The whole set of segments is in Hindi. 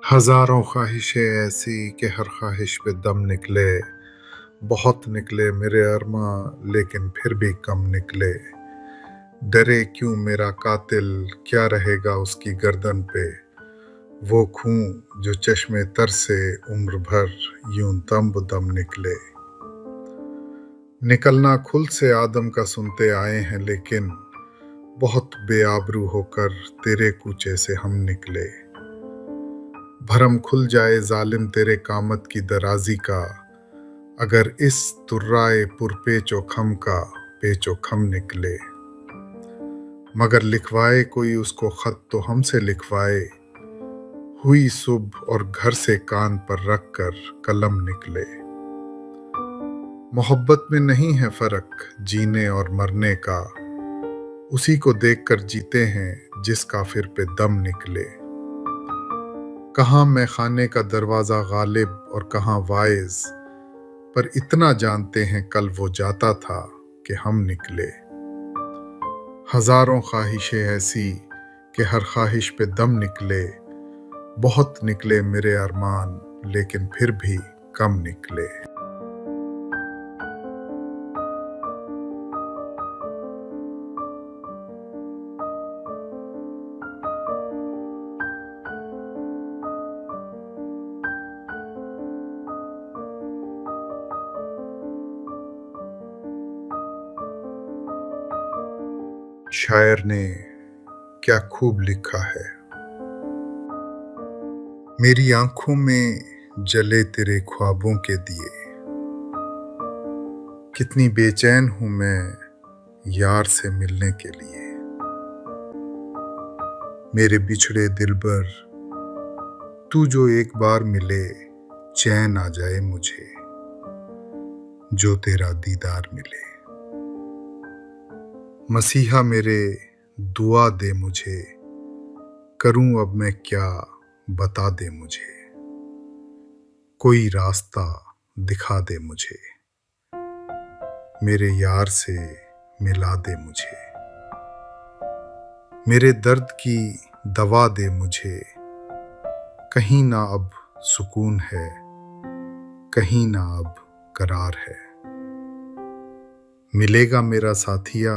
हजारों ख्वाहिशें ऐसी कि हर ख्वाहिश पे दम निकले। बहुत निकले मेरे अरमा, लेकिन फिर भी कम निकले। डरे क्यों मेरा कातिल, क्या रहेगा उसकी गर्दन पे। वो खून जो चश्मे तर से उम्र भर यूं दम बदम निकले। निकलना खुल से आदम का सुनते आए हैं, लेकिन बहुत बेआबरू होकर तेरे कूचे से हम निकले। भरम खुल जाए जालिम तेरे कामत की दराजी का, अगर इस तुर्राए पुरपेचो खम का पेचो खम निकले। मगर लिखवाए कोई उसको खत तो हमसे लिखवाए, हुई सुबह और घर से कान पर रख कर कलम निकले। मोहब्बत में नहीं है फर्क जीने और मरने का, उसी को देखकर जीते हैं जिस काफिर पे दम निकले। कहाँ मैं खाने का दरवाजा गालिब और कहाँ वाइज, पर इतना जानते हैं कल वो जाता था कि हम निकले। हजारों ख्वाहिशें ऐसी कि हर ख्वाहिश पे दम निकले। बहुत निकले मेरे अरमान, लेकिन फिर भी कम निकले। शायर ने क्या खूब लिखा है। मेरी आंखों में जले तेरे ख्वाबों के दिए, कितनी बेचैन हूं मैं यार से मिलने के लिए। मेरे बिछड़े दिलबर तू जो एक बार मिले, चैन आ जाए मुझे जो तेरा दीदार मिले। मसीहा मेरे दुआ दे मुझे, करूं अब मैं क्या बता दे मुझे। कोई रास्ता दिखा दे मुझे, मेरे यार से मिला दे मुझे। मेरे दर्द की दवा दे मुझे, कहीं ना अब सुकून है, कहीं ना अब करार है। मिलेगा मेरा साथिया,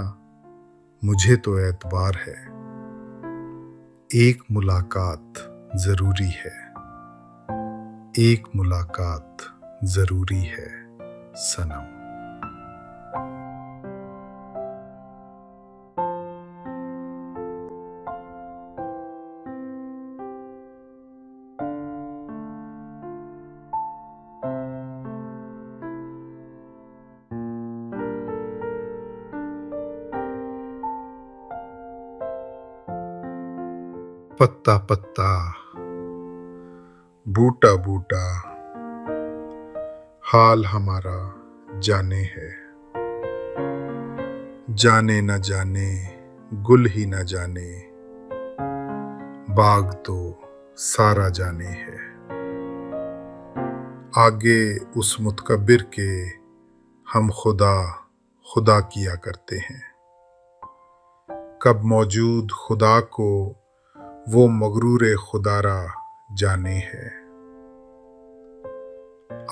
मुझे तो एतबार है। एक मुलाकात जरूरी है, एक मुलाकात जरूरी है सनम। पत्ता पत्ता, बूटा बूटा, हाल हमारा जाने है। जाने न जाने गुल ही न जाने, बाग तो सारा जाने है। आगे उस मुतकब्बिर के हम खुदा खुदा किया करते हैं। कब मौजूद खुदा को वो मगरूर खुदारा जाने है।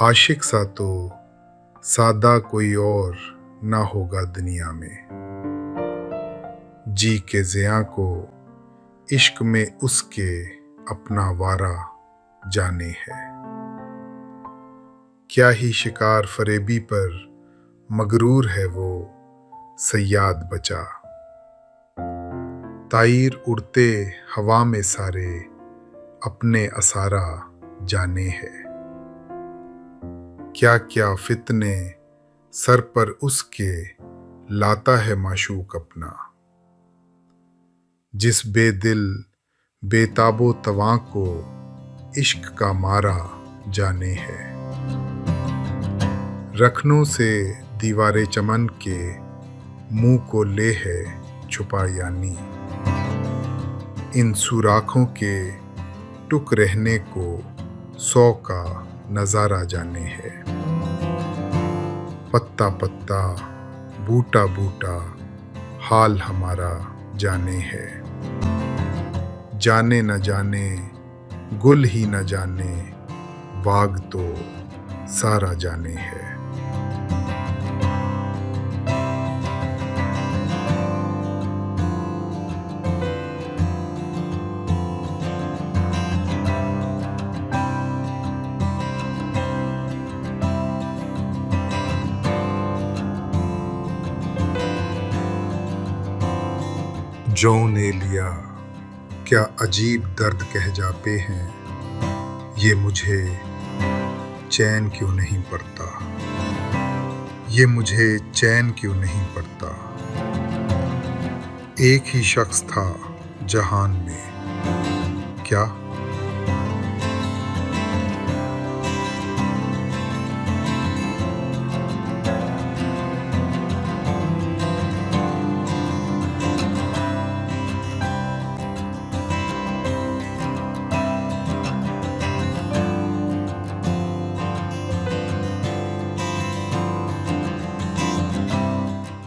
आशिक सा तो सादा कोई और ना होगा दुनिया में, जी के ज़िया को इश्क में उसके अपना वारा जाने है। क्या ही शिकार फरेबी पर मगरूर है वो सयाद बचा। ताईर उड़ते हवा में सारे अपने असारा जाने है। क्या क्या फितने सर पर उसके लाता है माशूक अपना, जिस बेदिल बेताबो तवां को इश्क का मारा जाने है। रखनों से दीवारे चमन के मुंह को ले है छुपा, यानी इन सुराखों के टुक रहने को 100 का नजारा जाने है। पत्ता पत्ता, बूटा बूटा, हाल हमारा जाने है। जाने न जाने गुल ही न जाने बाग तो सारा जाने है। जो ने लिया क्या अजीब दर्द कह जाते हैं, ये मुझे चैन क्यों नहीं पड़ता, ये मुझे चैन क्यों नहीं पड़ता। एक ही शख्स था जहान में क्या।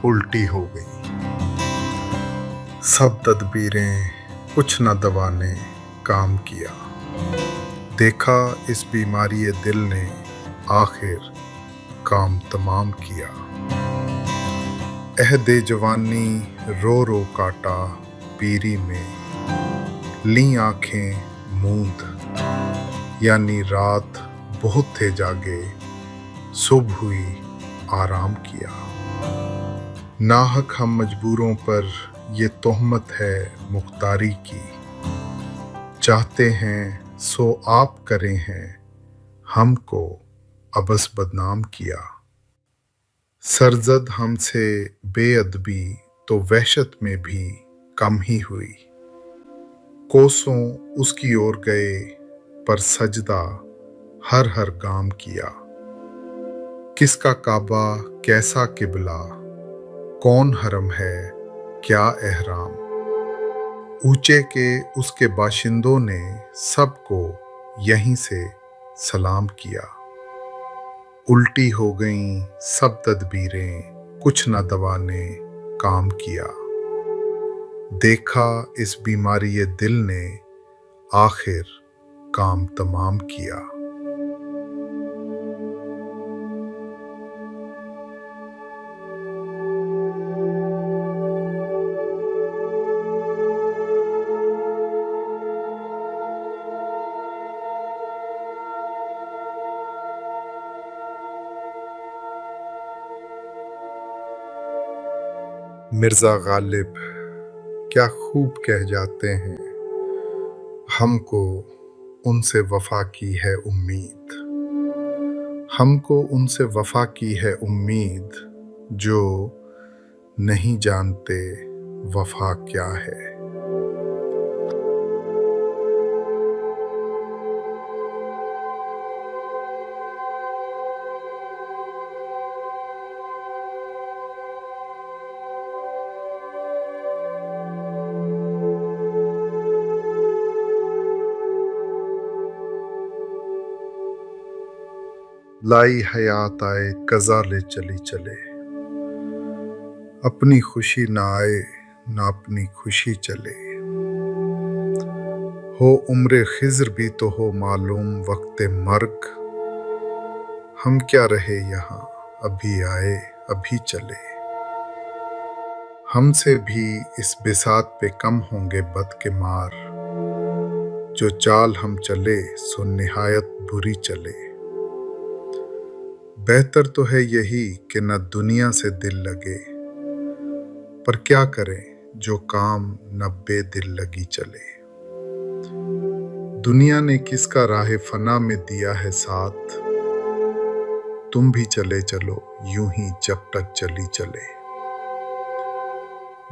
उल्टी हो गई सब तदबीरें, कुछ न दवा ने काम किया। देखा इस बीमारी दिल ने आखिर काम तमाम किया। अहदे जवानी रो रो काटा पीरी में, ली आंखें मूंद यानी रात बहुत थे जागे, सुबह हुई आराम किया। नाहक हम मजबूरों पर ये तोहमत है मुख्तारी की, चाहते हैं सो आप करें हैं, हमको अबस बदनाम किया। सरजद हमसे बेअदबी तो वहशत में भी कम ही हुई, कोसों उसकी ओर गए पर सजदा हर हर गाम किया। किसका काबा कैसा किबला, कौन हरम है क्या एहराम, ऊंचे के उसके बाशिंदों ने सबको यहीं से सलाम किया। उल्टी हो गईं सब तदबीरें, कुछ न दवा ने काम किया। देखा इस बीमारी दिल ने आखिर काम तमाम किया। मिर्जा गालिब क्या खूब कह जाते हैं, हमको उनसे वफा की है उम्मीद, हमको उनसे वफा की है उम्मीद, जो नहीं जानते वफा क्या है। लाई हयात आए कज़ा ले चली चले, अपनी खुशी ना आए ना अपनी खुशी चले। हो उम्र खिज़्र भी तो हो मालूम वक्त मर्ग, हम क्या रहे यहाँ अभी आए अभी चले। हमसे भी इस बिसात पे कम होंगे बद के मार, जो चाल हम चले सो निहायत बुरी चले। बेहतर तो है यही कि न दुनिया से दिल लगे, पर क्या करें जो काम न बेदिल लगी चले। दुनिया ने किसका राह फना में दिया है साथ, तुम भी चले चलो यूं ही जब तक चली चले।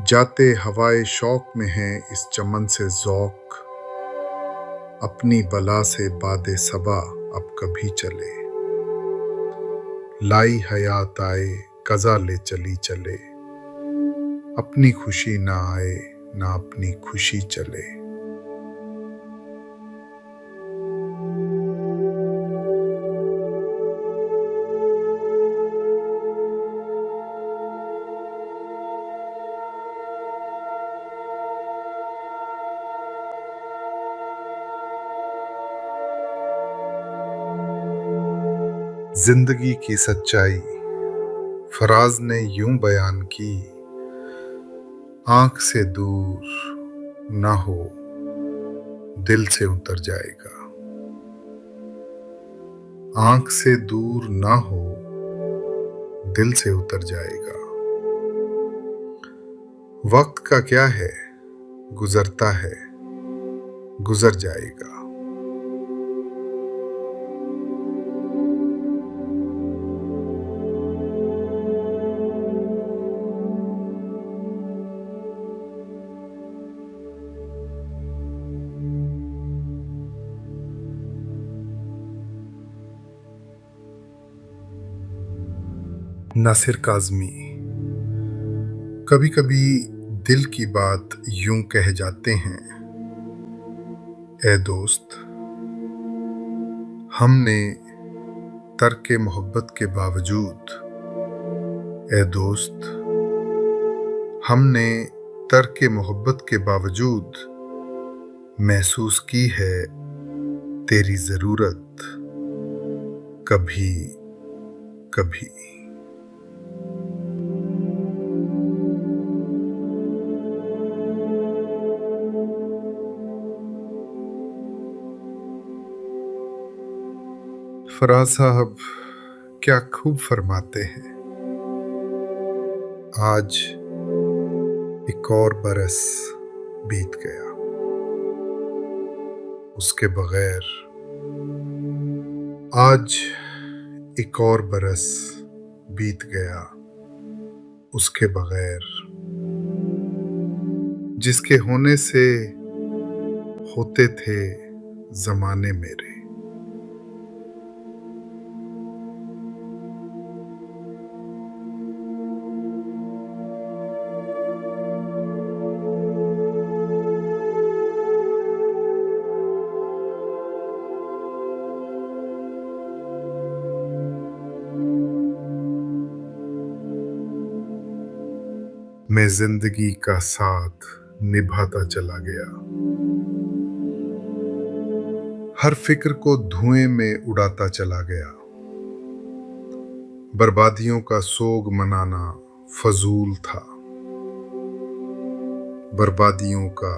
जाते हवाए शौक में है इस चमन से ज़ौक, अपनी बला से बादे सबा अब कभी चले। लाई हयात आए कज़ा ले चली चले, अपनी खुशी ना आए ना अपनी खुशी चले। जिंदगी की सच्चाई फराज ने यूं बयान की, आंख से दूर ना हो दिल से उतर जाएगा। आंख से दूर ना हो दिल से उतर जाएगा। वक्त का क्या है, गुजरता है, गुजर जाएगा। नासिर काज़मी। कभी कभी दिल की बात यूं कह जाते हैं, ए दोस्त हमने तर्क मोहब्बत के बावजूद, ए दोस्त हमने तर्क मोहब्बत के बावजूद महसूस की है तेरी ज़रूरत कभी कभी। फराज साहब क्या खूब फरमाते हैं, आज एक और बरस बीत गया, उसके बगैर। आज एक और बरस बीत गया उसके बगैर, जिसके होने से होते थे जमाने मेरे। मैं जिंदगी का साथ निभाता चला गया, हर फिक्र को धुएं में उड़ाता चला गया। बर्बादियों का सोग मनाना फजूल था, बर्बादियों का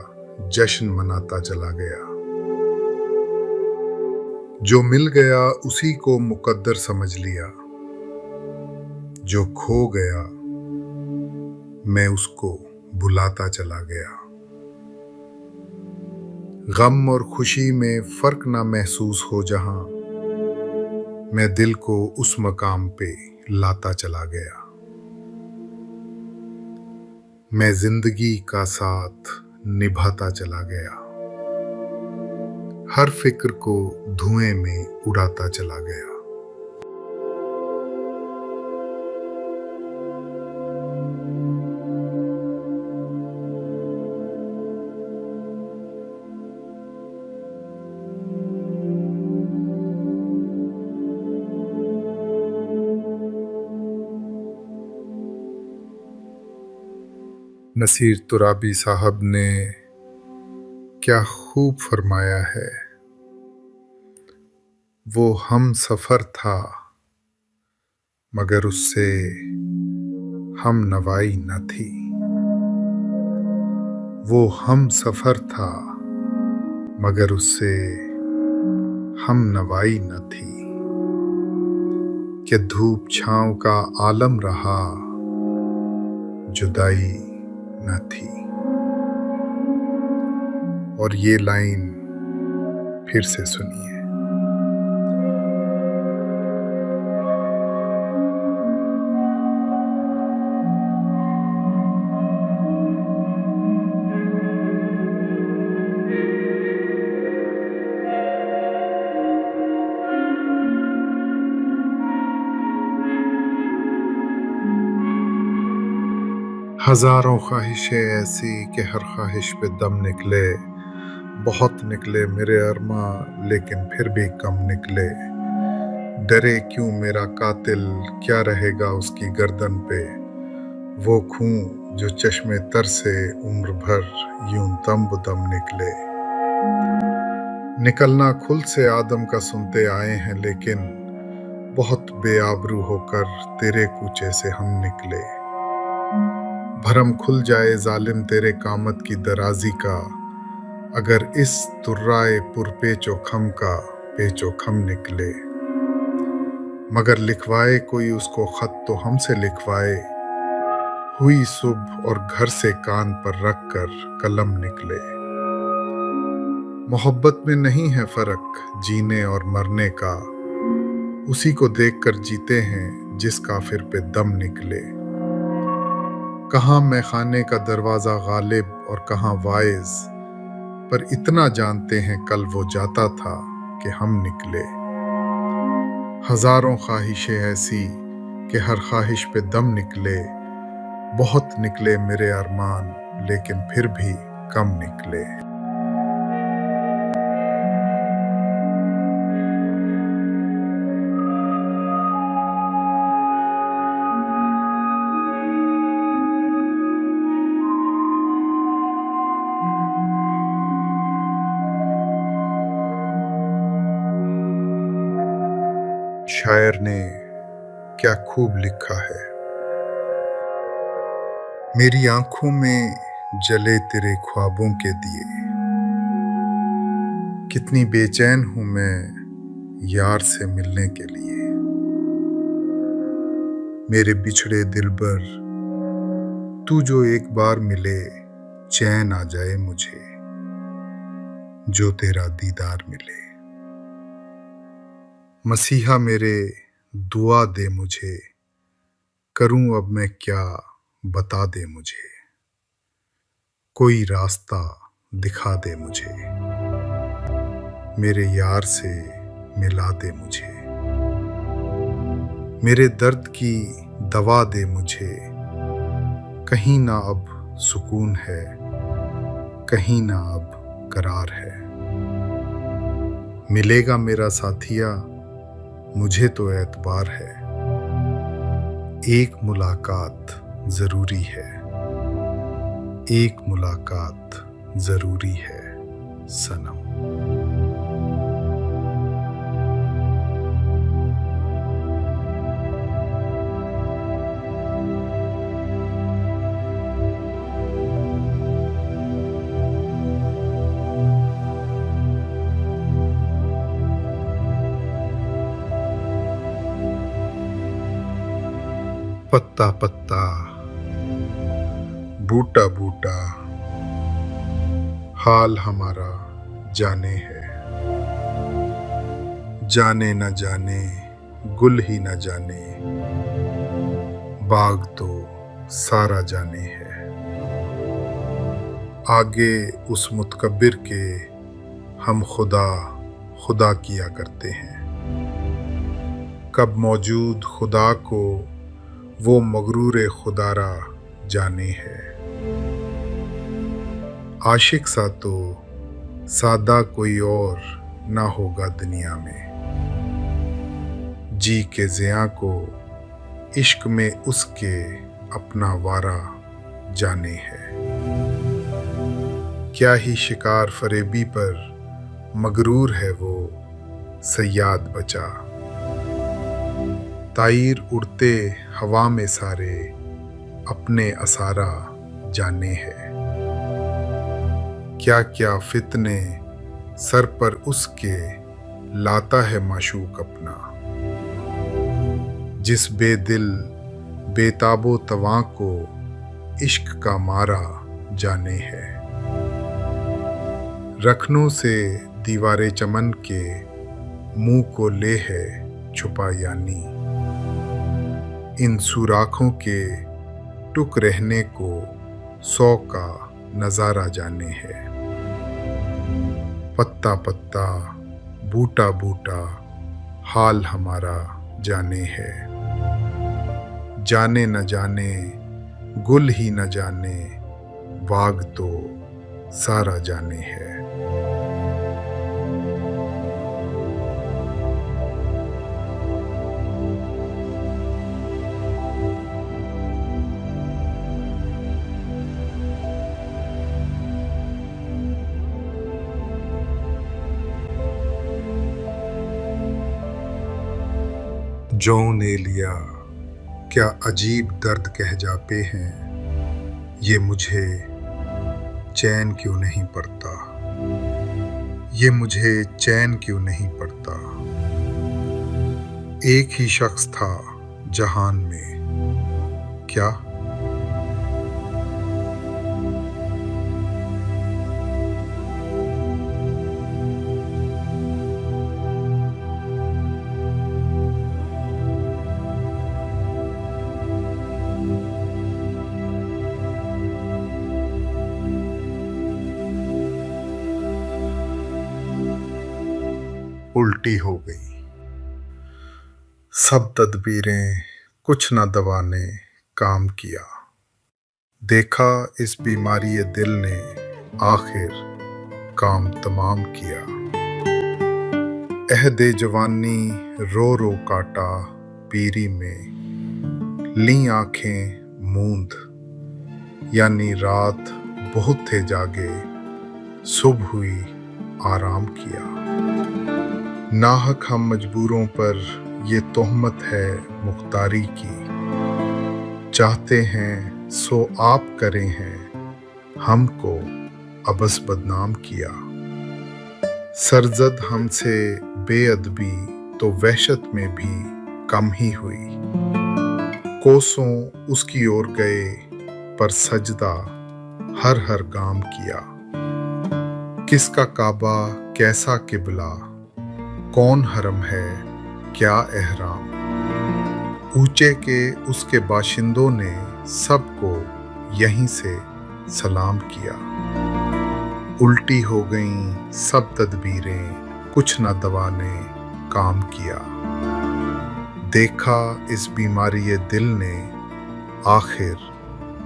जश्न मनाता चला गया। जो मिल गया उसी को मुकद्दर समझ लिया, जो खो गया मैं उसको भुलाता चला गया। गम और खुशी में फर्क ना महसूस हो जहां, मैं दिल को उस मकाम पे लाता चला गया। मैं जिंदगी का साथ निभाता चला गया, हर फिक्र को धुएं में उड़ाता चला गया। नसीर तुराबी साहब ने क्या खूब फरमाया है, वो हम सफर था मगर उससे हम नवाई न थी। वो हम सफर था मगर उससे हम नवाई न थी। कि धूप छांव का आलम रहा, जुदाई न थी। और ये लाइन फिर से सुनिए। हजारों ख्वाहिशें ऐसी कि हर ख्वाहिश पे दम निकले, बहुत निकले मेरे अरमा लेकिन फिर भी कम निकले। डरे क्यों मेरा कातिल, क्या रहेगा उसकी गर्दन पे, वो खून जो चश्मे तर से उम्र भर यूं दम बदम निकले। निकलना खुल से आदम का सुनते आए हैं लेकिन बहुत बेआबरू होकर तेरे कूचे से हम निकले। भरम खुल जाए जालिम तेरे कामत की दराजी का, अगर इस तुर्राए पुरपेचो खम का पेचो खम निकले। मगर लिखवाए कोई उसको खत तो हमसे लिखवाए, हुई सुबह और घर से कान पर रख कर कलम निकले। मोहब्बत में नहीं है फर्क जीने और मरने का, उसी को देखकर जीते हैं जिस काफिर पे दम निकले। कहाँ मैं खाने का दरवाजा गालिब और कहाँ वाइज, पर इतना जानते हैं कल वो जाता था कि हम निकले। हजारों ख्वाहिशें ऐसी कि हर ख्वाहिश पे दम निकले, बहुत निकले मेरे अरमान लेकिन फिर भी कम निकले। शायर ने क्या खूब लिखा है। मेरी आंखों में जले तेरे ख्वाबों के दिए, कितनी बेचैन हूं मैं यार से मिलने के लिए। मेरे बिछड़े दिलबर तू जो एक बार मिले, चैन आ जाए मुझे जो तेरा दीदार मिले। मसीहा मेरे दुआ दे मुझे, करूं अब मैं क्या बता दे मुझे, कोई रास्ता दिखा दे मुझे, मेरे यार से मिला दे मुझे। मेरे दर्द की दवा दे मुझे, कहीं ना अब सुकून है, कहीं ना अब करार है। मिलेगा मेरा साथिया मुझे तो एतबार है, एक मुलाकात जरूरी है, एक मुलाकात जरूरी है सनम। पत्ता पत्ता बूटा बूटा हाल हमारा जाने है, जाने न जाने गुल ही न जाने, बाग तो सारा जाने है। आगे उस मुतकब्बिर के हम खुदा खुदा किया करते हैं, कब मौजूद खुदा को वो मगरूर खुदारा जाने है। आशिक सा तो सादा कोई और ना होगा दुनिया में, जी के ज़िया को इश्क में उसके अपना वारा जाने है। क्या ही शिकार फरेबी पर मगरूर है वो सयाद बचा, ताईर उड़ते हवा में सारे अपने असारा जाने है। क्या क्या फितने सर पर उसके लाता है माशूक अपना, जिस बेदिल बेताबो तवां को इश्क का मारा जाने है। रखनों से दीवारे चमन के मुंह को ले है छुपा यानी, इन सुराखों के टुक रहने को 100 का नजारा जाने है। पत्ता पत्ता बूटा बूटा हाल हमारा जाने है, जाने न जाने गुल ही न जाने, बाग तो सारा जाने है। जो ने लिया क्या अजीब दर्द कह जाते हैं, ये मुझे चैन क्यों नहीं पड़ता, ये मुझे चैन क्यों नहीं पड़ता। एक ही शख्स था जहान में, क्या उल्टी हो गई सब तदबीरें, कुछ न दवा ने काम किया। देखा इस बीमारी दिल ने आखिर काम तमाम किया। अहदे जवानी रो रो काटा पीरी में, ली आंखें मूंद, यानी रात बहुत थे जागे, सुबह हुई आराम किया। नाहक हम मजबूरों पर ये तोहमत है मुख्तारी की, चाहते हैं सो आप करें हैं, हमको अबस बदनाम किया। सरजद हमसे बेअदबी तो वहशत में भी कम ही हुई, कोसों उसकी ओर गए पर सजदा हर हर गाम किया। किसका काबा कैसा किबला, कौन हरम है क्या एहराम, ऊंचे के उसके बाशिंदों ने सबको यहीं से सलाम किया। उल्टी हो गईं सब तदबीरें, कुछ न दवा ने काम किया। देखा इस बीमारी दिल ने आखिर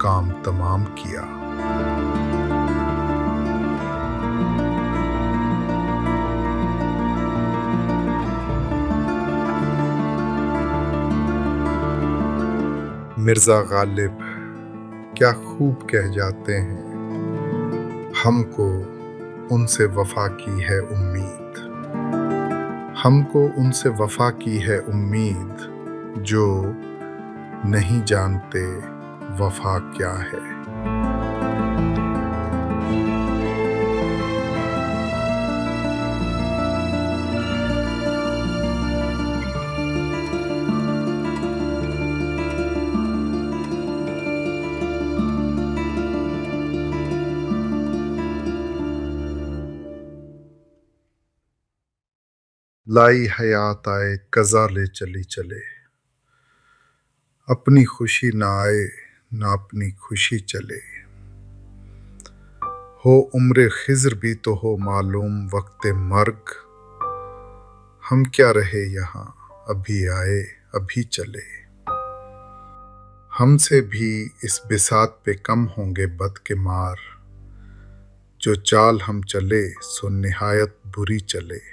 काम तमाम किया। मिर्जा गालिब क्या खूब कह जाते हैं, हमको उनसे वफा की है उम्मीद, हमको उनसे वफा की है उम्मीद, जो नहीं जानते वफा क्या है। लाई हयात आए कज़ा ले चली चले, अपनी खुशी ना आए ना अपनी खुशी चले। हो उम्र खिज़्र भी तो हो मालूम वक्त मर्ग, हम क्या रहे यहाँ अभी आए अभी चले। हमसे भी इस बिसात पे कम होंगे बद के मार, जो चाल हम चले सो निहायत बुरी चले।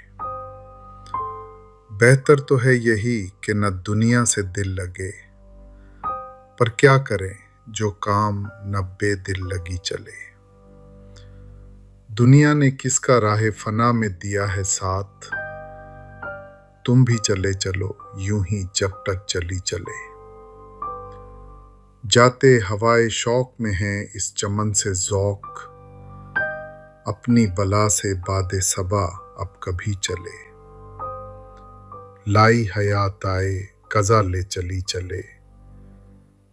बेहतर तो है यही कि न दुनिया से दिल लगे, पर क्या करें जो काम न बेदिल लगी चले। दुनिया ने किसका राह फना में दिया है साथ, तुम भी चले चलो यूं ही जब तक चली चले। जाते हवाए शौक में है इस चमन से ज़ौक, अपनी बला से बादे सबा अब कभी चले। लाई हयात आए कज़ा ले चली चले,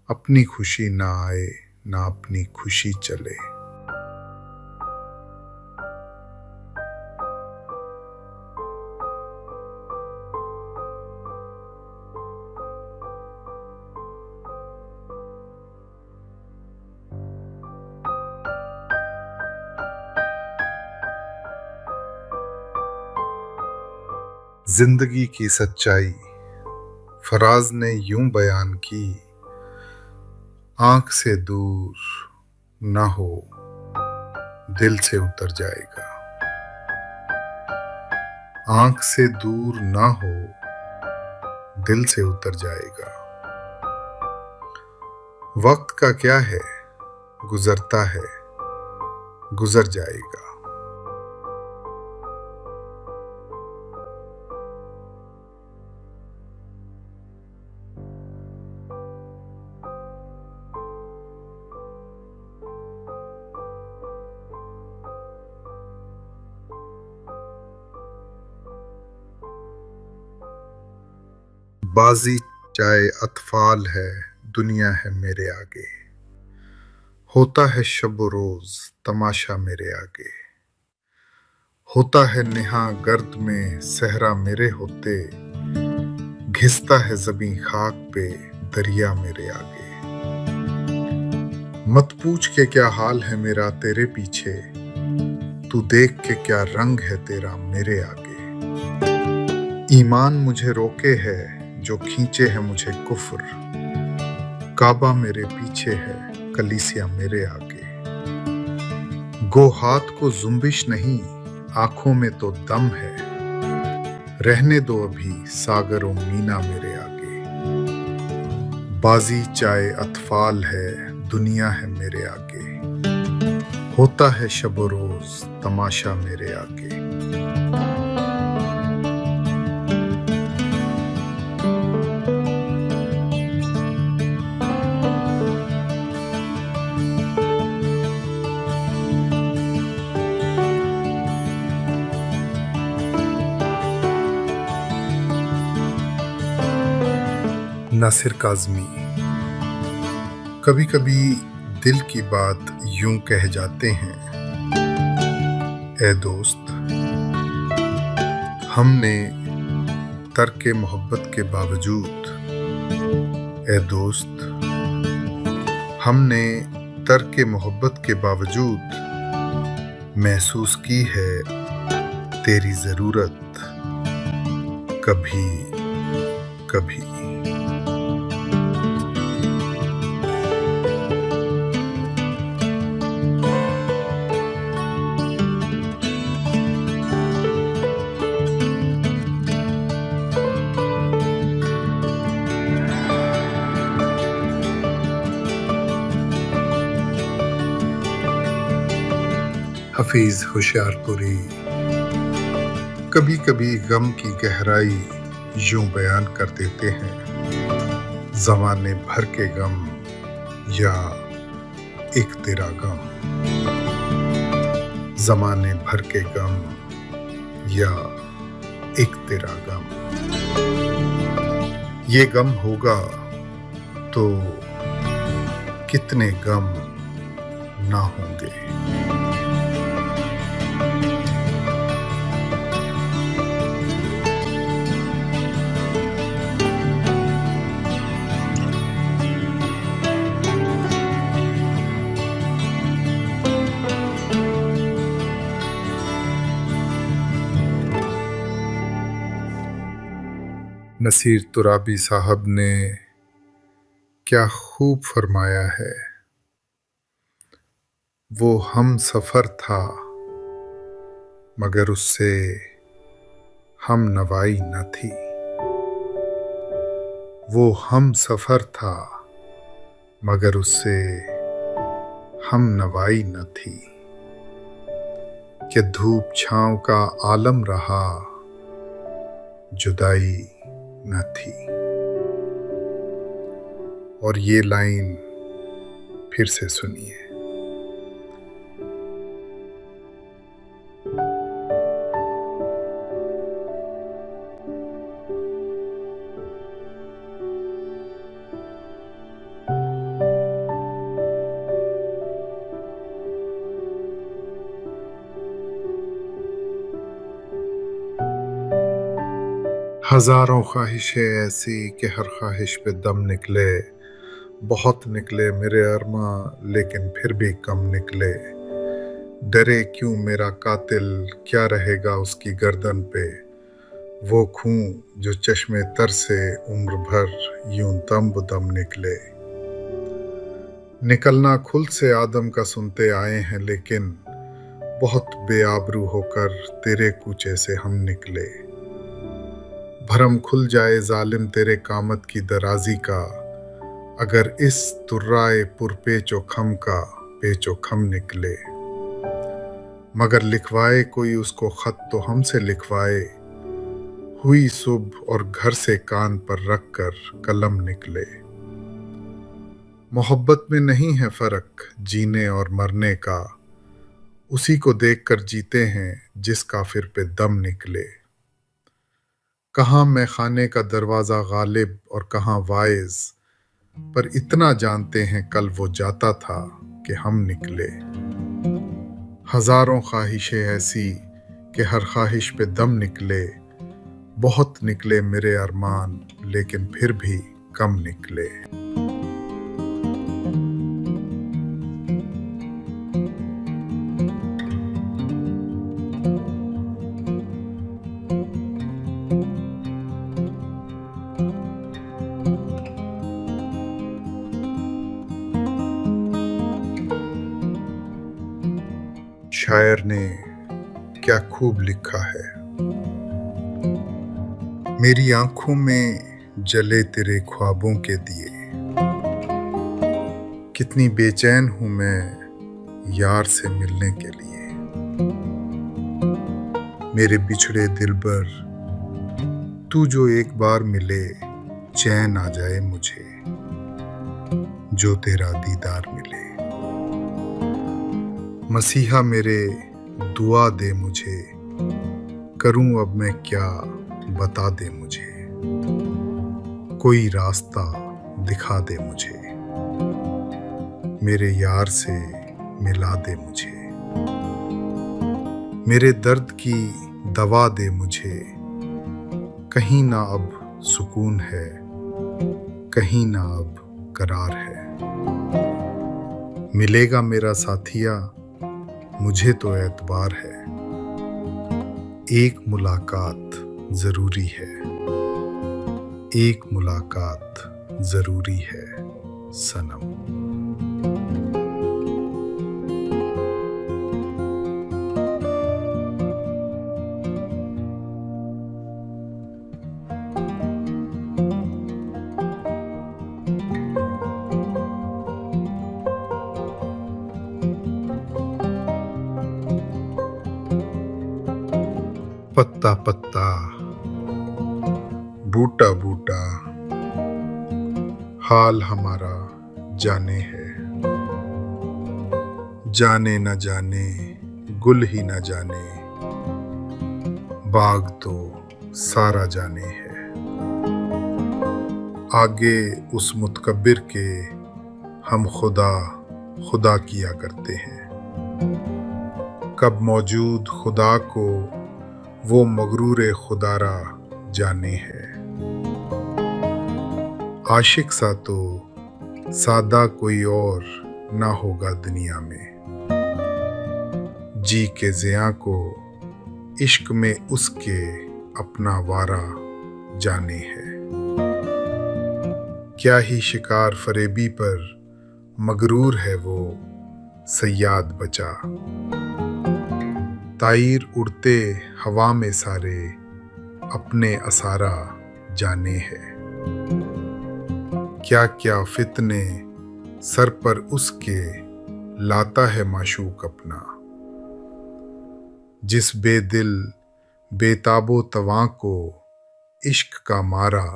अपनी खुशी ना आए ना अपनी खुशी चले। जिंदगी की सच्चाई फराज ने यूं बयान की, आंख से दूर ना हो दिल से उतर जाएगा। आंख से दूर ना हो दिल से उतर जाएगा। वक्त का क्या है गुजरता है गुजर जाएगा। बाजी चाहे अतफाल है, दुनिया है मेरे आगे। होता है शब रोज तमाशा मेरे आगे। होता है नेहा गर्द में सहरा मेरे होते, घिसता है जबी खाक पे दरिया मेरे आगे। मत पूछ के क्या हाल है मेरा तेरे पीछे, तू देख के क्या रंग है तेरा मेरे आगे। ईमान मुझे रोके है जो खींचे है मुझे कुफ्र, काबा मेरे पीछे है कलीसिया मेरे आगे। गो हाथ को जुम्बिश नहीं, आंखों में तो दम है, रहने दो अभी सागरों मीना मेरे आगे। बाजी चाहे अतफाल है, दुनिया है मेरे आगे। होता है शब रोज तमाशा मेरे आगे। नासिर काज़मी। कभी कभी दिल की बात यूं कह जाते हैं, ए दोस्त हमने तर्क मोहब्बत के बावजूद, ए दोस्त हमने तर्क मोहब्बत के बावजूद महसूस की है तेरी ज़रूरत कभी कभी। हफीज होशियारपुरी। कभी कभी गम की गहराई यूं बयान कर देते हैं, ज़माने भर के गम या एक तेरा गम। ज़माने भर के गम या एक तेरा गम। ये गम होगा तो कितने गम ना होंगे। नसीर तुराबी साहब ने क्या खूब फरमाया है, वो हम सफ़र था मगर उससे हम नवाई न थी। वो हम सफ़र था मगर उससे हम नवाई न थी। कि धूप छाँव का आलम रहा, जुदाई न थी। और ये लाइन फिर से सुनिए। हजारों ख्वाहिशें ऐसी कि हर ख्वाहिश पे दम निकले। बहुत निकले मेरे अरमा लेकिन फिर भी कम निकले। डरे क्यों मेरा कातिल, क्या रहेगा उसकी गर्दन पे। वो खूं जो चश्मे तर से उम्र भर यूं दम बदम निकले। निकलना खुल से आदम का सुनते आए हैं, लेकिन बहुत बेआबरू होकर तेरे कूचे से हम निकले। भरम खुल जाए जालिम तेरे कामत की दराजी का, अगर इस तुर्राए पुरपेचो खम का पेचो खम निकले। मगर लिखवाए कोई उसको खत तो हमसे लिखवाए, हुई सुबह और घर से कान पर रख कर कलम निकले। मोहब्बत में नहीं है फर्क जीने और मरने का, उसी को देखकर जीते हैं जिस काफिर पे दम निकले। कहाँ मैं खाने का दरवाज़ा गालिब और कहाँ वाइज़, पर इतना जानते हैं कल वो जाता था कि हम निकले। हज़ारों ख्वाहिशें ऐसी कि हर ख्वाहिश पे दम निकले, बहुत निकले मेरे अरमान लेकिन फिर भी कम निकले। शायर ने क्या खूब लिखा है, मेरी आंखों में जले तेरे ख्वाबों के दिए, कितनी बेचैन हूं मैं यार से मिलने के लिए। मेरे बिछड़े दिलबर तू जो एक बार मिले, चैन आ जाए मुझे जो तेरा दीदार मिले। मसीहा मेरे दुआ दे मुझे, करूं अब मैं क्या बता दे मुझे, कोई रास्ता दिखा दे मुझे, मेरे यार से मिला दे मुझे। मेरे दर्द की दवा दे मुझे, कहीं ना अब सुकून है, कहीं ना अब करार है। मिलेगा मेरा साथिया मुझे तो एतबार है, एक मुलाकात जरूरी है, एक मुलाकात जरूरी है सनम। पत्ता पत्ता, बूटा बूटा, हाल हमारा जाने है। जाने न जाने गुल ही न जाने, बाग तो सारा जाने है। आगे उस मुतकब्बिर के हम खुदा खुदा किया करते हैं, कब मौजूद खुदा को वो मगरूर खुदारा जाने है। आशिक सा तो सादा कोई और ना होगा दुनिया में, जी के ज़िया को इश्क में उसके अपना वारा जाने है। क्या ही शिकार फरेबी पर मगरूर है वो सयाद बचा, ताईर उड़ते हवा में सारे अपने असारा जाने है। क्या क्या फितने सर पर उसके लाता है माशूक अपना, जिस बेदिल बेताबो तवां को इश्क का मारा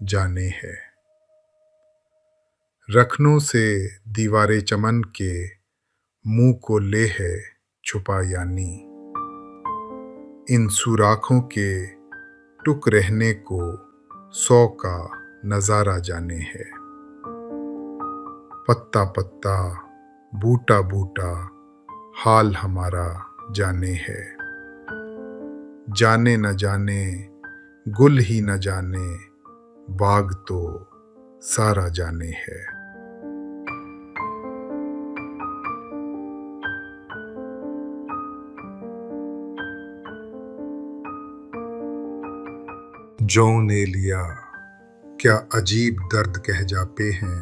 जाने है। रखनों से दीवारे चमन के मुंह को ले है छुपा, यानी इन सुराखों के टुक रहने को 100 का नजारा जाने है। पत्ता पत्ता, बूटा बूटा, हाल हमारा जाने है। जाने न जाने गुल ही न जाने, बाग तो सारा जाने है। जौ ने लिया क्या अजीब दर्द कह जाते हैं,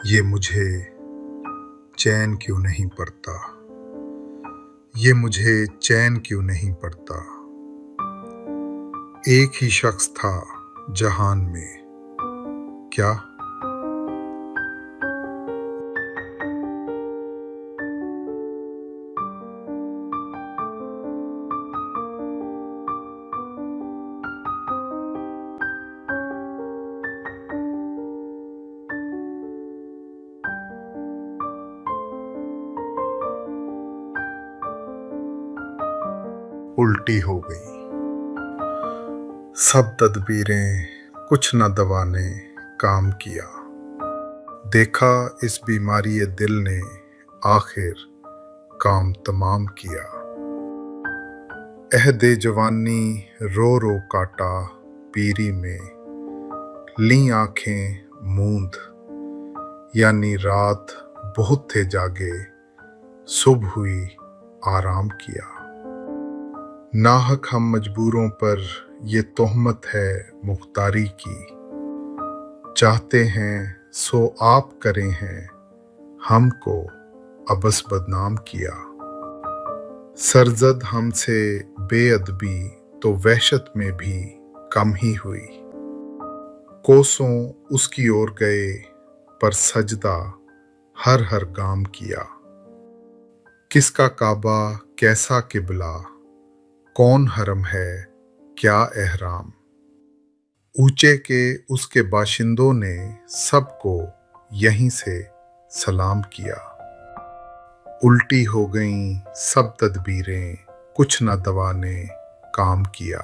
ये मुझे चैन क्यों नहीं पड़ता, ये मुझे चैन क्यों नहीं पड़ता। एक ही शख्स था जहान में क्या, उल्टी हो गई। सब तदबीरें कुछ न दवा ने काम किया। देखा इस बीमारी दिल ने आखिर काम तमाम किया। अहदे जवानी रो रो काटा पीरी में, ली आंखें मूंद यानी रात बहुत थे जागे, सुबह हुई आराम किया। नाहक हम मजबूरों पर ये तोहमत है मुख्तारी की, चाहते हैं सो आप करें हैं, हमको अबस बदनाम किया। सरजद हमसे बेअदबी तो वहशत में भी कम ही हुई, कोसों उसकी ओर गए पर सजदा हर हर गाम किया। किसका काबा कैसा किबला, कौन हरम है क्या एहराम, ऊंचे के उसके बाशिंदों ने सबको यहीं से सलाम किया। उल्टी हो गईं सब तदबीरें, कुछ न दवा ने काम किया।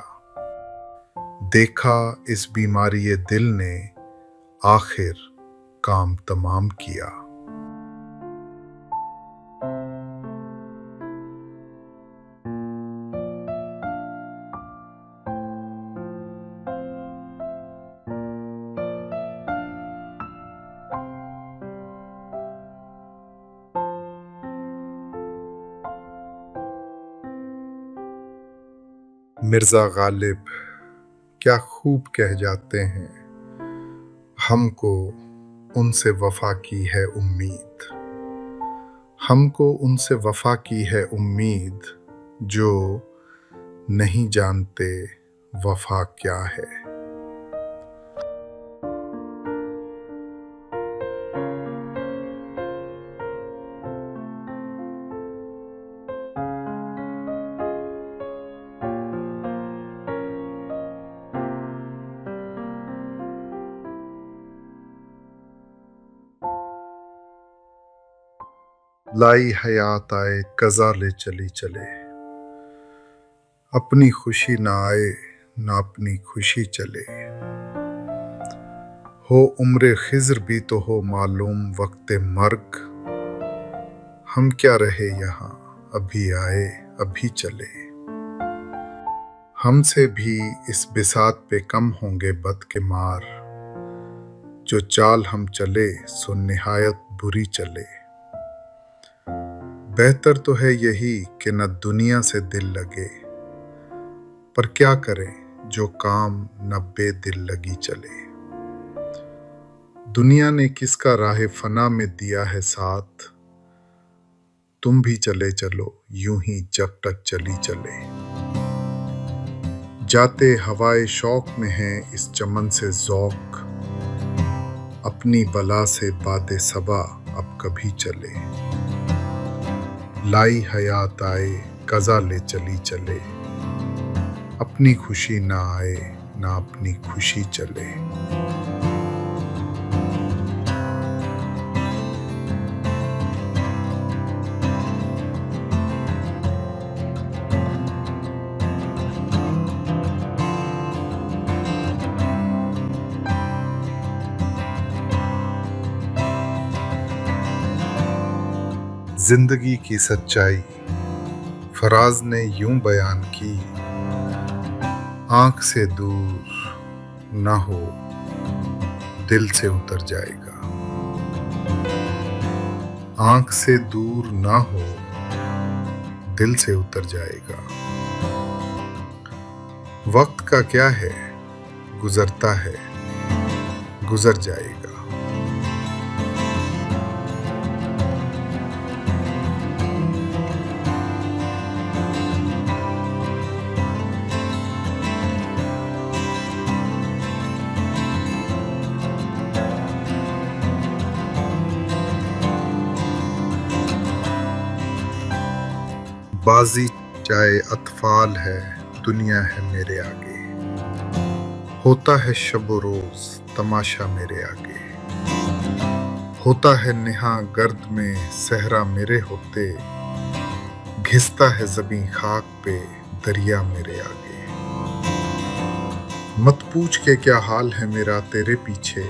देखा इस बीमारी दिल ने आखिर काम तमाम किया। मिर्जा गालिब क्या खूब कह जाते हैं, हमको उनसे वफा की है उम्मीद। हमको उनसे वफा की है उम्मीद, जो नहीं जानते वफा क्या है। लाई हयात आए कज़ा ले चली चले, अपनी खुशी ना आए ना अपनी खुशी चले। हो उम्र खिज़र भी तो हो मालूम वक्त मर्ग, हम क्या रहे यहाँ अभी आए अभी चले। हमसे भी इस बिसात पे कम होंगे बद के मार, जो चाल हम चले सो निहायत बुरी चले। बेहतर तो है यही कि न दुनिया से दिल लगे, पर क्या करें जो काम न बेदिल लगी चले। दुनिया ने किसका राह फना में दिया है साथ, तुम भी चले चलो यूं ही जब तक चली चले। जाते हवाए शौक में है इस चमन से ज़ौक, अपनी बला से बादे सबा अब कभी चले। लाई हयात आए कज़ा ले चली चले, अपनी खुशी ना आए ना अपनी खुशी चले। जिंदगी की सच्चाई फराज ने यूं बयान की, आंख से दूर ना हो दिल से उतर जाएगा। आंख से दूर ना हो दिल से उतर जाएगा। वक्त का क्या है गुजरता है गुजर जाएगा। बाजी चाहे अतफाल है दुनिया है मेरे आगे, होता है शब रोज तमाशा मेरे आगे। होता है नेहा गर्द में सहरा मेरे होते, घिसता है ज़मीं खाक पे दरिया मेरे आगे। मत पूछ के क्या हाल है मेरा तेरे पीछे,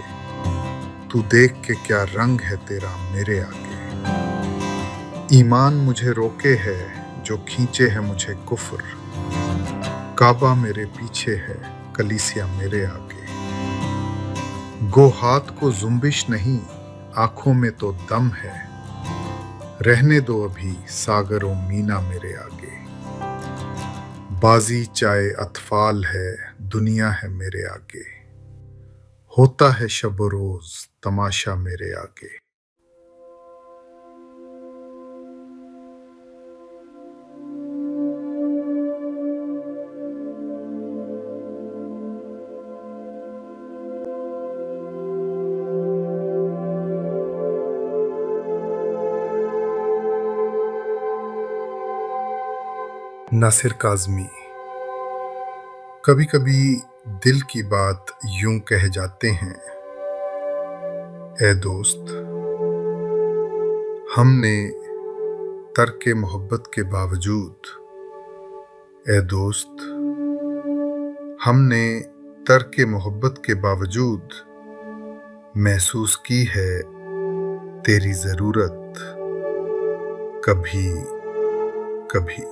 तू देख के क्या रंग है तेरा मेरे आगे। ईमान मुझे रोके है जो खींचे है मुझे कुफ्र, काबा मेरे पीछे है कलीसिया मेरे आगे। गो हाथ को जुम्बिश नहीं, आंखों में तो दम है, रहने दो अभी सागरों मीना मेरे आगे। बाजी चाहे अतफाल है, दुनिया है मेरे आगे, होता है शब रोज तमाशा मेरे आगे। नासिर काज़मी। कभी कभी दिल की बात यूं कह जाते हैं, ए दोस्त हमने तर्क मोहब्बत के बावजूद, ए दोस्त हमने तर्क मोहब्बत के बावजूद महसूस की है तेरी ज़रूरत कभी कभी।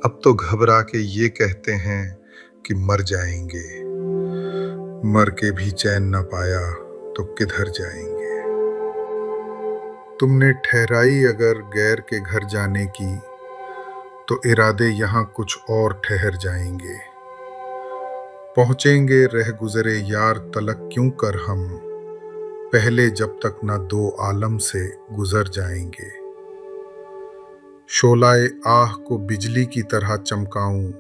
अब तो घबरा के ये कहते हैं कि मर जाएंगे, मर के भी चैन न पाया तो किधर जाएंगे। तुमने ठहराई अगर गैर के घर जाने की, तो इरादे यहाँ कुछ और ठहर जाएंगे। पहुँचेंगे रह गुजरे यार तलक क्यों कर हम, पहले जब तक न दो आलम से गुजर जाएंगे। शोलाए आह को बिजली की तरह चमकाऊं,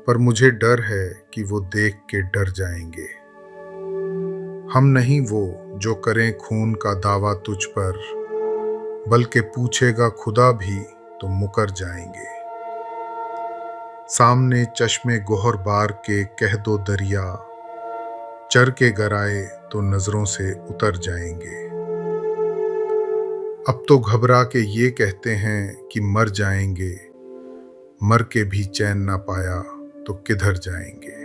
पर मुझे डर है कि वो देख के डर जाएंगे। हम नहीं वो जो करें खून का दावा तुझ पर, बल्कि पूछेगा खुदा भी तो मुकर जाएंगे। सामने चश्मे गोहर बार के कह दो दरिया, चर के गराए तो नजरों से उतर जाएंगे। अब तो घबरा के ये कहते हैं कि मर जाएंगे, मर के भी चैन ना पाया तो किधर जाएंगे।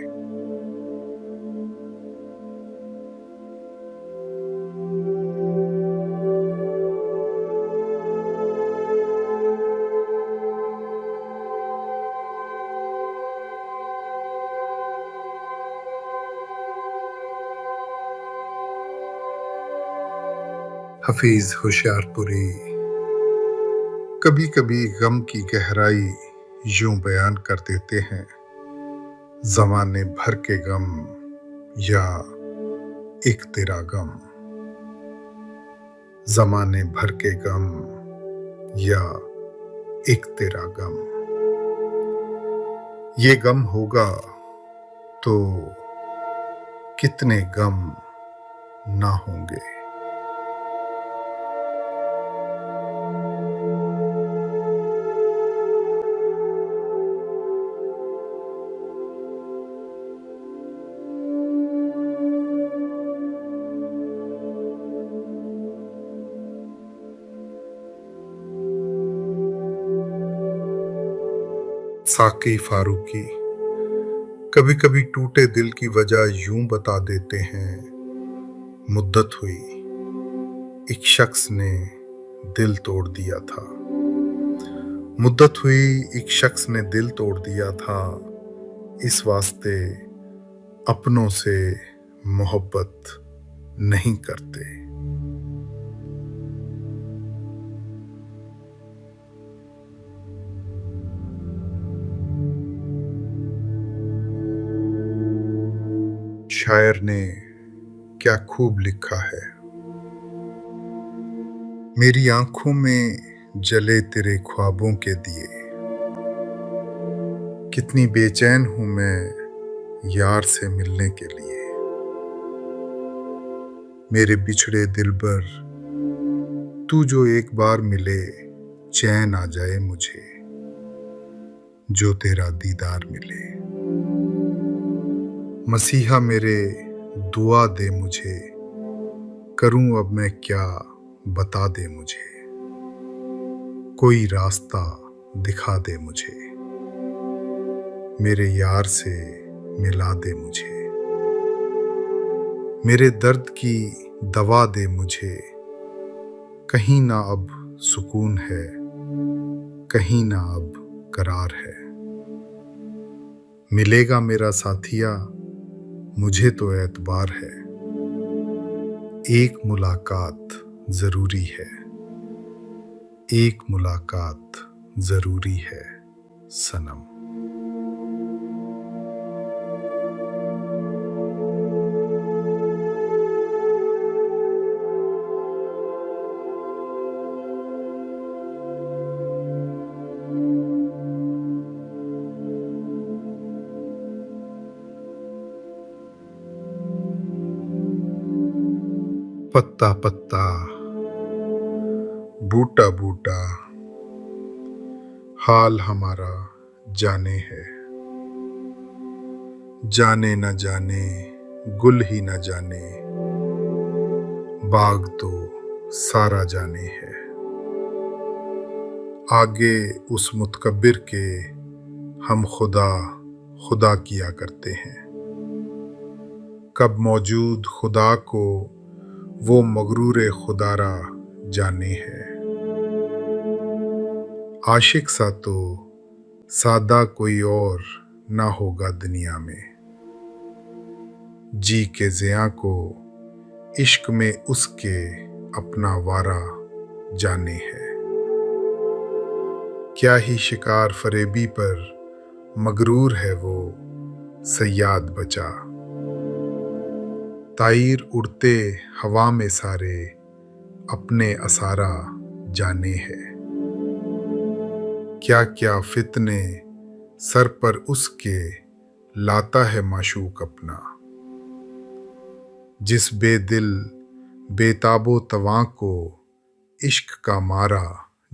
हफीज होशियारपुरी। कभी कभी गम की गहराई यूं बयान कर देते हैं, ज़माने भर के गम या एक तेरा गम। ज़माने भर के गम या एक तेरा गम। ये गम होगा तो कितने गम ना होंगे। साकी फारूकी। कभी कभी टूटे दिल की वजह यूं बता देते हैं, मुद्दत हुई एक शख्स ने दिल तोड़ दिया था। मुद्दत हुई एक शख्स ने दिल तोड़ दिया था, इस वास्ते अपनों से मोहब्बत नहीं करते। शायर ने क्या खूब लिखा है, मेरी आंखों में जले तेरे ख्वाबों के दिए, कितनी बेचैन हूं मैं यार से मिलने के लिए। मेरे बिछड़े दिलबर तू जो एक बार मिले, चैन आ जाए मुझे, जो तेरा दीदार मिले। मसीहा मेरे दुआ दे मुझे, करूं अब मैं क्या, बता दे मुझे। कोई रास्ता दिखा दे मुझे, मेरे यार से मिला दे मुझे। मेरे दर्द की दवा दे मुझे, कहीं ना अब सुकून है, कहीं ना अब करार है। मिलेगा मेरा साथिया, मुझे तो एतबार है। एक मुलाकात जरूरी है, एक मुलाकात जरूरी है सनम। पत्ता पत्ता, बूटा बूटा, हाल हमारा जाने है। जाने न जाने, गुल ही न जाने, बाग तो सारा जाने है। आगे उस मुतकब्बिर के हम खुदा खुदा किया करते हैं। कब मौजूद खुदा को वो मगरूर खुदारा जाने है। आशिक सा तो सादा कोई और ना होगा दुनिया में, जी के ज़िया को इश्क में उसके अपना वारा जाने है। क्या ही शिकार फरेबी पर मगरूर है वो सयाद बचा। ताईर उड़ते हवा में सारे अपने असारा जाने है। क्या क्या फितने सर पर उसके लाता है माशूक अपना। जिस बेदिल बेताबो तवां को इश्क का मारा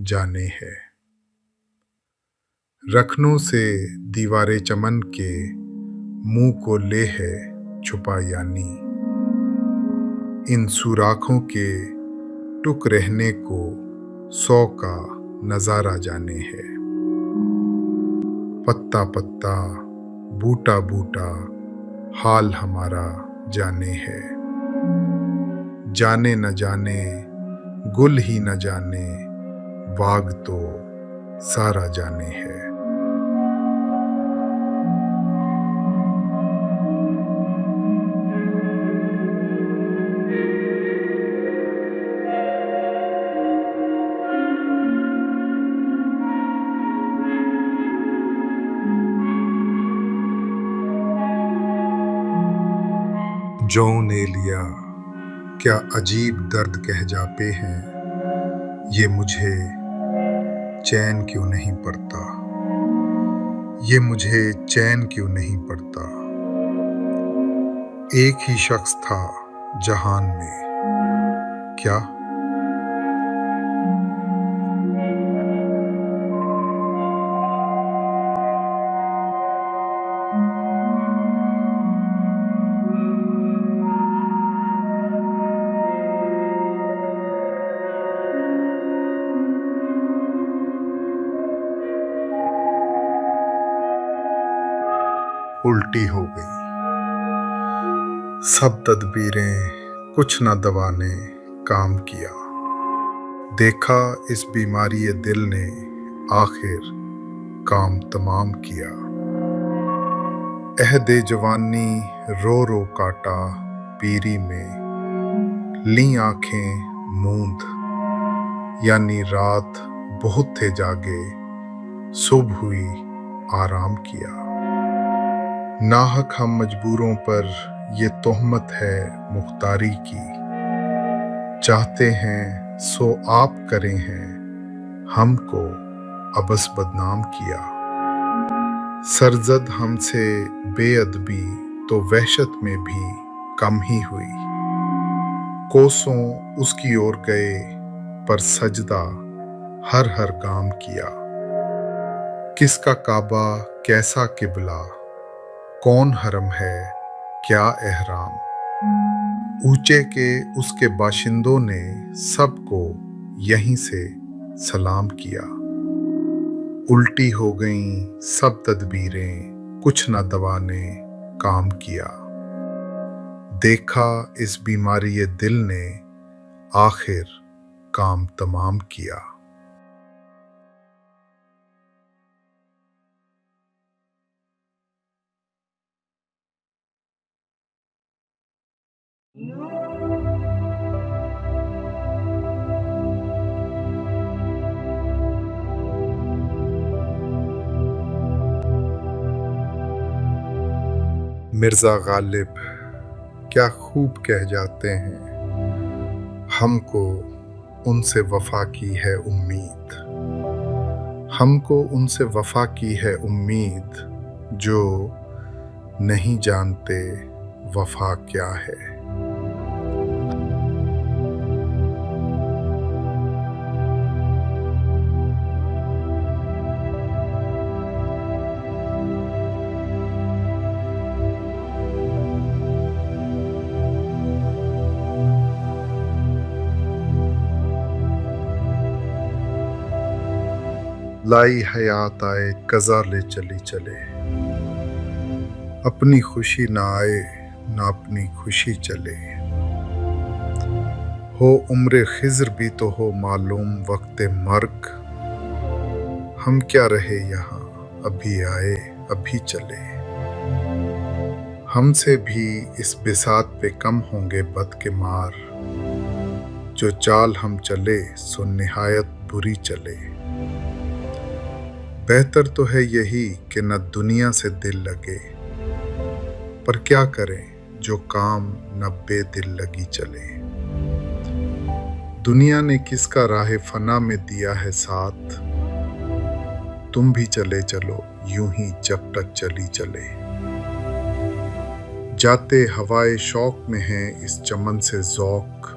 जाने है। रखनों से दीवारे चमन के मुंह को ले है छुपा यानी। इन सुराखों के टुक रहने को 100 का नजारा जाने है। पत्ता पत्ता, बूटा बूटा, हाल हमारा जाने है। जाने न जाने, गुल ही न जाने, बाग तो सारा जाने है। जौं ने लिया क्या अजीब दर्द कह जाते हैं, ये मुझे चैन क्यों नहीं पड़ता, ये मुझे चैन क्यों नहीं पड़ता। एक ही शख्स था जहान में, क्या उल्टी हो गई सब तदबीरें, कुछ न दवा ने काम किया। देखा इस बीमारी दिल ने आखिर काम तमाम किया। अहदे जवानी रो रो काटा पीरी में, ली आंखें मूंद यानी रात बहुत थे जागे, सुबह हुई आराम किया। नाहक हम मजबूरों पर ये तोहमत है मुख्तारी की, चाहते हैं सो आप करें हैं, हमको अबस बदनाम किया। सरजद हमसे बेअदबी तो वहशत में भी कम ही हुई। कोसों उसकी ओर गए पर सजदा हर हर काम किया। किसका काबा, कैसा किबला, कौन हरम है, क्या एहराम। ऊंचे के उसके बाशिंदों ने सबको यहीं से सलाम किया। उल्टी हो गईं सब तदबीरें, कुछ न दवा ने काम किया। देखा इस बीमारी ये दिल ने आखिर काम तमाम किया। मिर्जा गालिब क्या खूब कह जाते हैं, हमको उनसे वफा की है उम्मीद। हमको उनसे वफा की है उम्मीद, जो नहीं जानते वफा क्या है। लाई हयात आए कज़ा ले चली चले, अपनी खुशी ना आए ना अपनी खुशी चले। हो उम्र खिज़्र भी तो हो मालूम वक्त मर्ग, हम क्या रहे यहाँ अभी आए अभी चले। हमसे भी इस बिसात पे कम होंगे बद के मार, जो चाल हम चले सो निहायत बुरी चले। बेहतर तो है यही कि न दुनिया से दिल लगे, पर क्या करें जो काम न बेदिल लगी चले। दुनिया ने किसका राह फना में दिया है साथ, तुम भी चले चलो यूं ही जब तक चली चले। जाते हवाए शौक में है इस चमन से ज़ौक,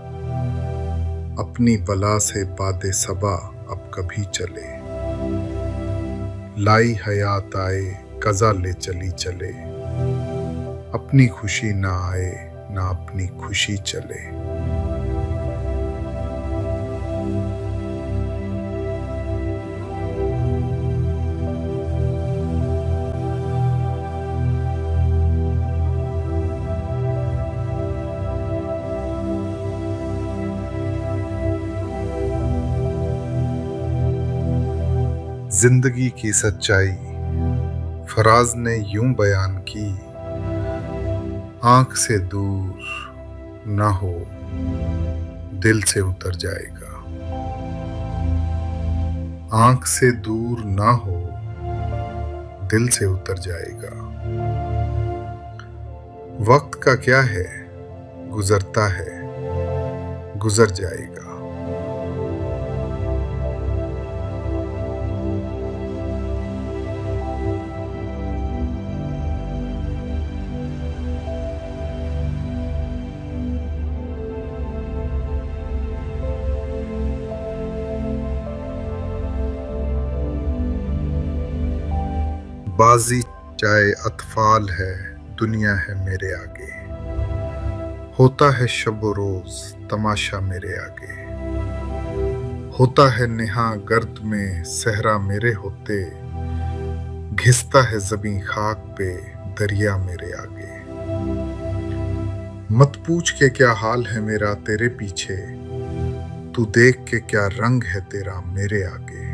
अपनी बला से बादे सबा अब कभी चले। लाई हयात आए कज़ा ले चली चले, अपनी खुशी ना आए ना अपनी खुशी चले। जिंदगी की सच्चाई फराज ने यूं बयान की, आंख से दूर ना हो दिल से उतर जाएगा। आंख से दूर ना हो दिल से उतर जाएगा। वक्त का क्या है गुजरता है गुजर जाएगा। बाजी चाहे अतफाल है दुनिया है मेरे आगे, होता है शब रोज तमाशा मेरे आगे। होता है नेहा गर्द में सहरा मेरे होते, घिसता है ज़मीं खाक पे दरिया मेरे आगे। मत पूछ के क्या हाल है मेरा तेरे पीछे, तू देख के क्या रंग है तेरा मेरे आगे।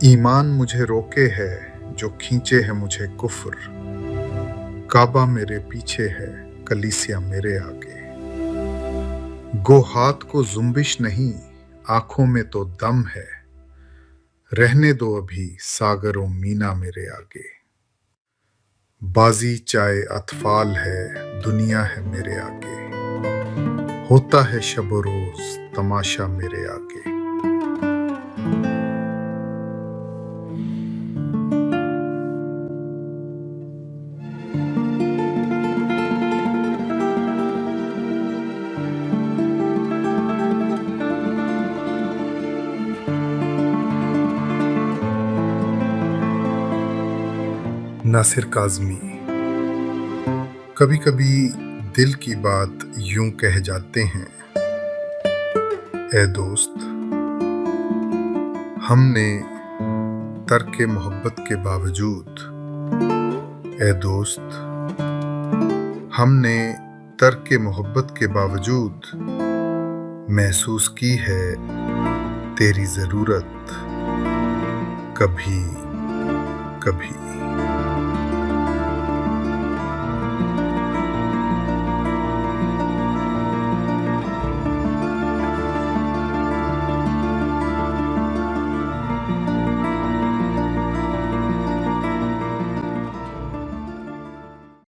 ईमान मुझे रोके है जो खींचे है मुझे कुफ्र, काबा मेरे पीछे है कलीसिया मेरे आगे। गो हाथ को जुम्बिश नहीं आंखों में तो दम है, रहने दो अभी सागरों मीना मेरे आगे। बाजी चाहे अतफाल है दुनिया है मेरे आगे, होता है शब रोज तमाशा मेरे आगे। नासिर काज़मी। कभी कभी दिल की बात यूं कह जाते हैं, ए दोस्त, हमने तर्क मोहब्बत के बावजूद, ए दोस्त, हमने तर्क मोहब्बत के बावजूद महसूस की है तेरी ज़रूरत कभी कभी।